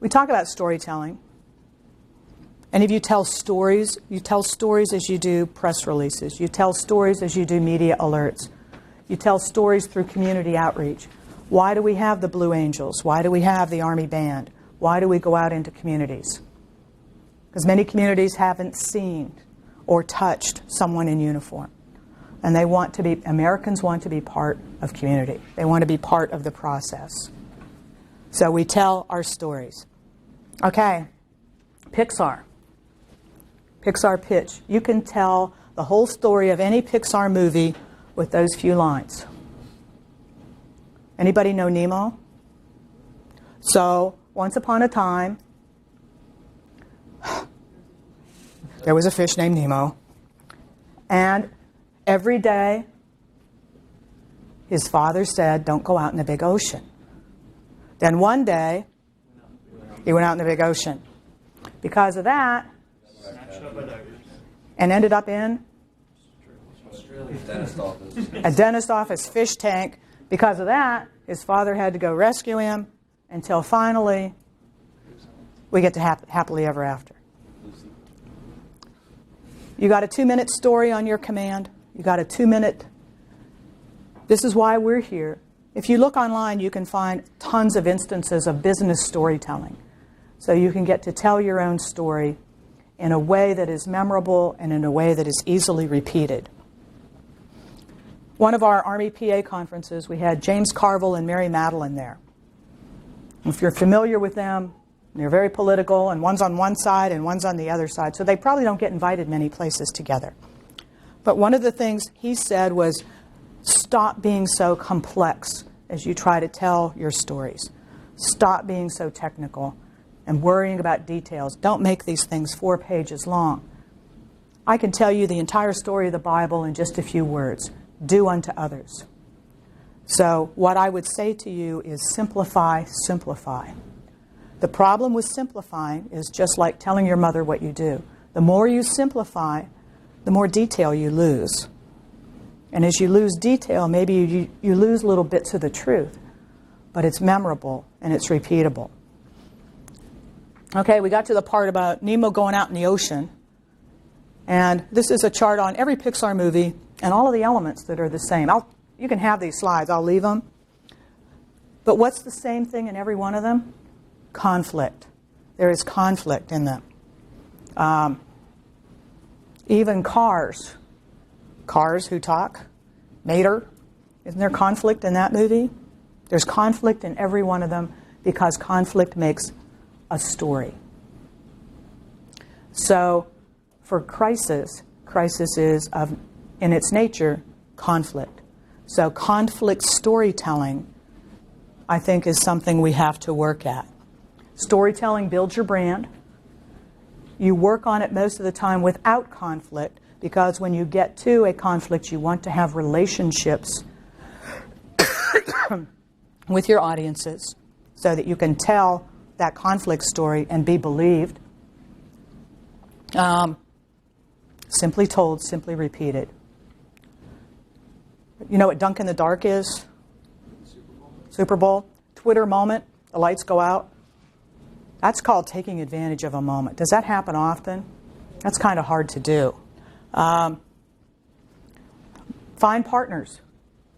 We talk about storytelling. Any of you tell stories? You tell stories as you do press releases. You tell stories as you do media alerts. You tell stories through community outreach. Why do we have the Blue Angels? Why do we have the Army Band? Why do we go out into communities? Because many communities haven't seen or touched someone in uniform. And they want to be, Americans want to be part of community. They want to be part of the process. So we tell our stories. Okay, Pixar. Pixar pitch. You can tell the whole story of any Pixar movie with those few lines. Anybody know Nemo? So, once upon a time, there was a fish named Nemo. And every day, his father said, don't go out in the big ocean. Then one day, he went out in the big ocean. Because of that, and ended up in a dentist office fish tank. Because of that, his father had to go rescue him until finally we get to happily ever after. You got a 2-minute story on your command. You got a 2-minute. This is why we're here. If you look online, you can find tons of instances of business storytelling. So you can get to tell your own story in a way that is memorable and in a way that is easily repeated. One of our Army PA conferences, we had James Carville and Mary Madeline there. If you're familiar with them, they're very political, and one's on one side and one's on the other side, so they probably don't get invited many places together. But one of the things he said was, stop being so complex as you try to tell your stories. Stop being so technical and worrying about details. Don't make these things 4 pages long. I can tell you the entire story of the Bible in just a few words. Do unto others. So what I would say to you is simplify, simplify. The problem with simplifying is just like telling your mother what you do. The more you simplify, the more detail you lose. And as you lose detail, maybe you lose little bits of the truth. But it's memorable and it's repeatable. Okay, we got to the part about Nemo going out in the ocean. And this is a chart on every Pixar movie and all of the elements that are the same. You can have these slides. I'll leave them. But what's the same thing in every one of them? Conflict. There is conflict in them. Even Cars. Cars Who Talk. Mater. Isn't there conflict in that movie? There's conflict in every one of them because conflict makes a story. So for crisis is in its nature conflict. So conflict storytelling, I think, is something we have to work at. Storytelling builds your brand. You work on it most of the time without conflict because when you get to a conflict, you want to have relationships with your audiences so that you can tell that conflict story and be believed. Simply told, simply repeated. You know what Dunk in the Dark is? Super Bowl. Twitter moment, the lights go out. That's called taking advantage of a moment. Does that happen often? That's kind of hard to do. Find partners.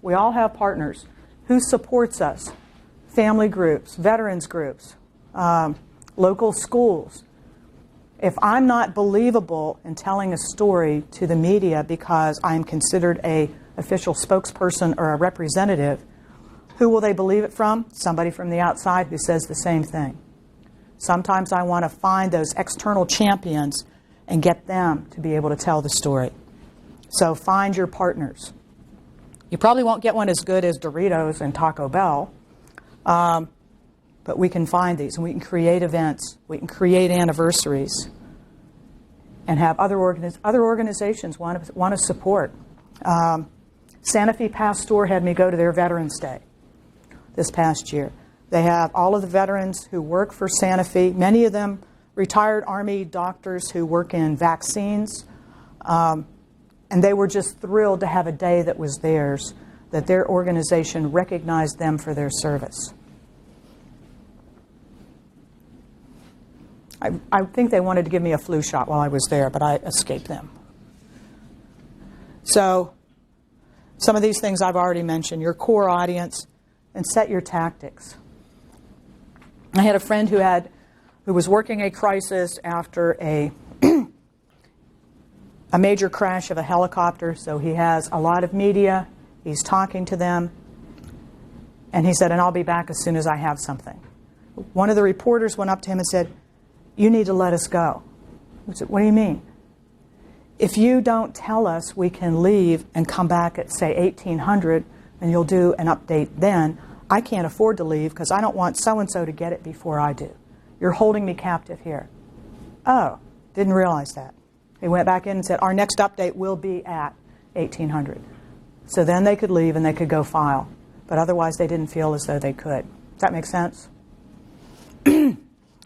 We all have partners. Who supports us? Family groups, veterans groups, local schools. If I'm not believable in telling a story to the media because I'm considered an official spokesperson or a representative, who will they believe it from? Somebody from the outside who says the same thing. Sometimes I want to find those external champions and get them to be able to tell the story. So find your partners. You probably won't get one as good as Doritos and Taco Bell, but we can find these, and we can create events. We can create anniversaries and have other organizations want to support. Santa Fe Pasteur had me go to their Veterans Day this past year. They have all of the veterans who work for Santa Fe, many of them retired Army doctors who work in vaccines, and they were just thrilled to have a day that was theirs, that their organization recognized them for their service. I think they wanted to give me a flu shot while I was there, but I escaped them. So some of these things I've already mentioned, your core audience, and set your tactics. I had a friend who was working a crisis after a major crash of a helicopter, so he has a lot of media, he's talking to them, and he said, and I'll be back as soon as I have something. One of the reporters went up to him and said, you need to let us go. He said, what do you mean? If you don't tell us we can leave and come back at, say, 1800, and you'll do an update then, I can't afford to leave because I don't want so-and-so to get it before I do. You're holding me captive here. Oh, didn't realize that. He went back in and said, our next update will be at 1800. So then they could leave and they could go file. But otherwise they didn't feel as though they could. Does that make sense?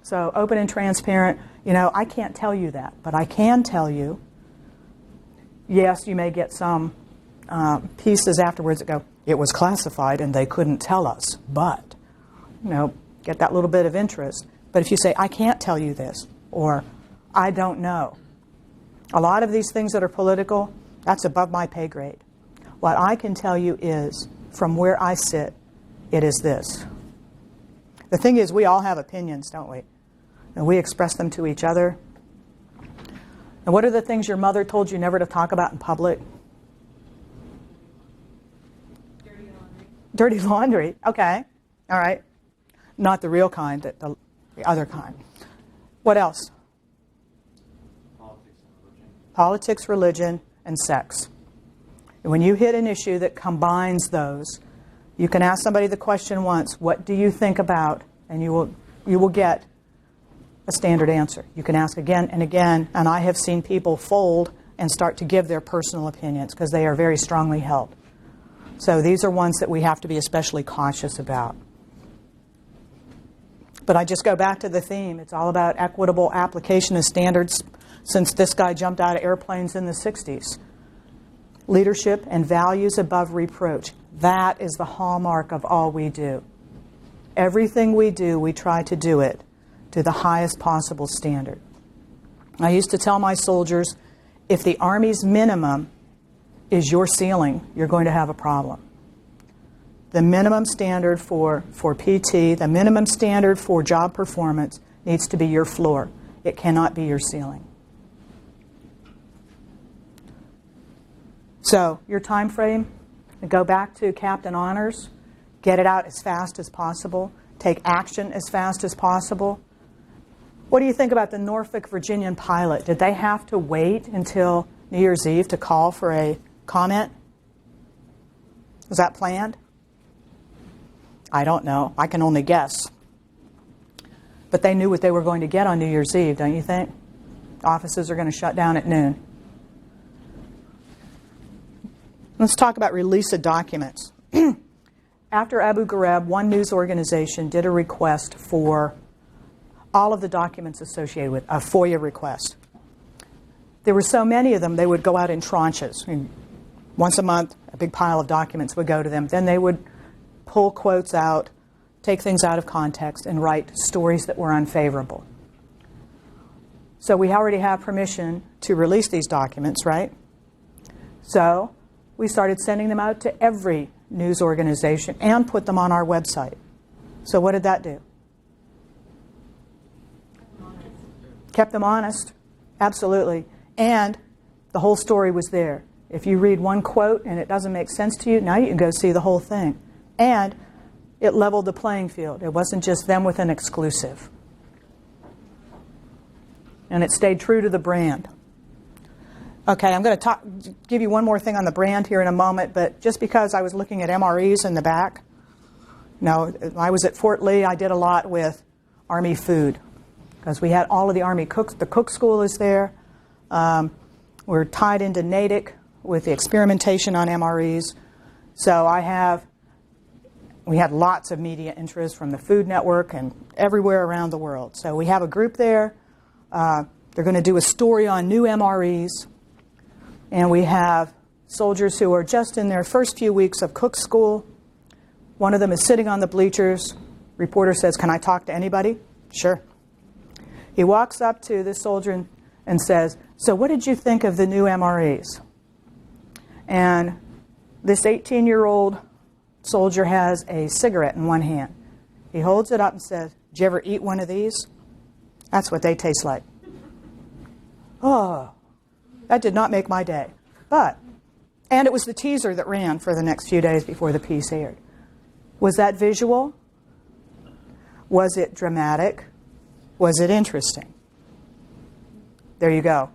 So open and transparent. You know, I can't tell you that, but I can tell you, yes, you may get some pieces afterwards that go, it was classified and they couldn't tell us, but, you know, get that little bit of interest. But if you say, I can't tell you this, or I don't know, a lot of these things that are political, that's above my pay grade. What I can tell you is, from where I sit, it is this. The thing is, we all have opinions, don't we? And we express them to each other. And what are the things your mother told you never to talk about in public? Dirty laundry. Dirty laundry. Okay. All right. Not the real kind, the other kind. What else? Politics, religion, and sex. And when you hit an issue that combines those, you can ask somebody the question once, what do you think about? And you will get a standard answer. You can ask again and again, and I have seen people fold and start to give their personal opinions because they are very strongly held. So these are ones that we have to be especially cautious about. But I just go back to the theme. It's all about equitable application of standards since this guy jumped out of airplanes in the 60s. Leadership and values above reproach. That is the hallmark of all we do. Everything we do, we try to do it to the highest possible standard. I used to tell my soldiers, if the Army's minimum is your ceiling, you're going to have a problem. The minimum standard for PT, the minimum standard for job performance needs to be your floor. It cannot be your ceiling. So your time frame, go back to Captain Honors, get it out as fast as possible, take action as fast as possible. What do you think about the Norfolk Virginian pilot? Did they have to wait until New Year's Eve to call for a comment? Was that planned? I don't know. I can only guess. But they knew what they were going to get on New Year's Eve, don't you think? Offices are going to shut down at noon. Let's talk about release of documents. After Abu Ghraib, one news organization did a request for all of the documents associated with a FOIA request. There were so many of them, they would go out in tranches. I mean, once a month, a big pile of documents would go to them. Then they would pull quotes out, take things out of context, and write stories that were unfavorable. So we already have permission to release these documents, right? So we started sending them out to every news organization and put them on our website. So what did that do? Kept them honest. Absolutely. And the whole story was there. If you read one quote and it doesn't make sense to you, now you can go see the whole thing. And it leveled the playing field. It wasn't just them with an exclusive. And it stayed true to the brand. Okay, I'm going to give you one more thing on the brand here in a moment, but just because I was looking at MREs in the back, I was at Fort Lee, I did a lot with Army food because we had all of the Army cooks. The cook school is there. We're tied into NATIC with the experimentation on MREs. So we had lots of media interest from the Food Network and everywhere around the world. So we have a group there. They're going to do a story on new MREs. And we have soldiers who are just in their first few weeks of cook school. One of them is sitting on the bleachers. Reporter says, "Can I talk to anybody?" Sure. He walks up to this soldier and says, "So what did you think of the new MREs?" And this 18-year-old soldier has a cigarette in one hand. He holds it up and says, "Did you ever eat one of these? That's what they taste like." Oh, that did not make my day. And it was the teaser that ran for the next few days before the piece aired. Was that visual? Was it dramatic? Was it interesting? There you go.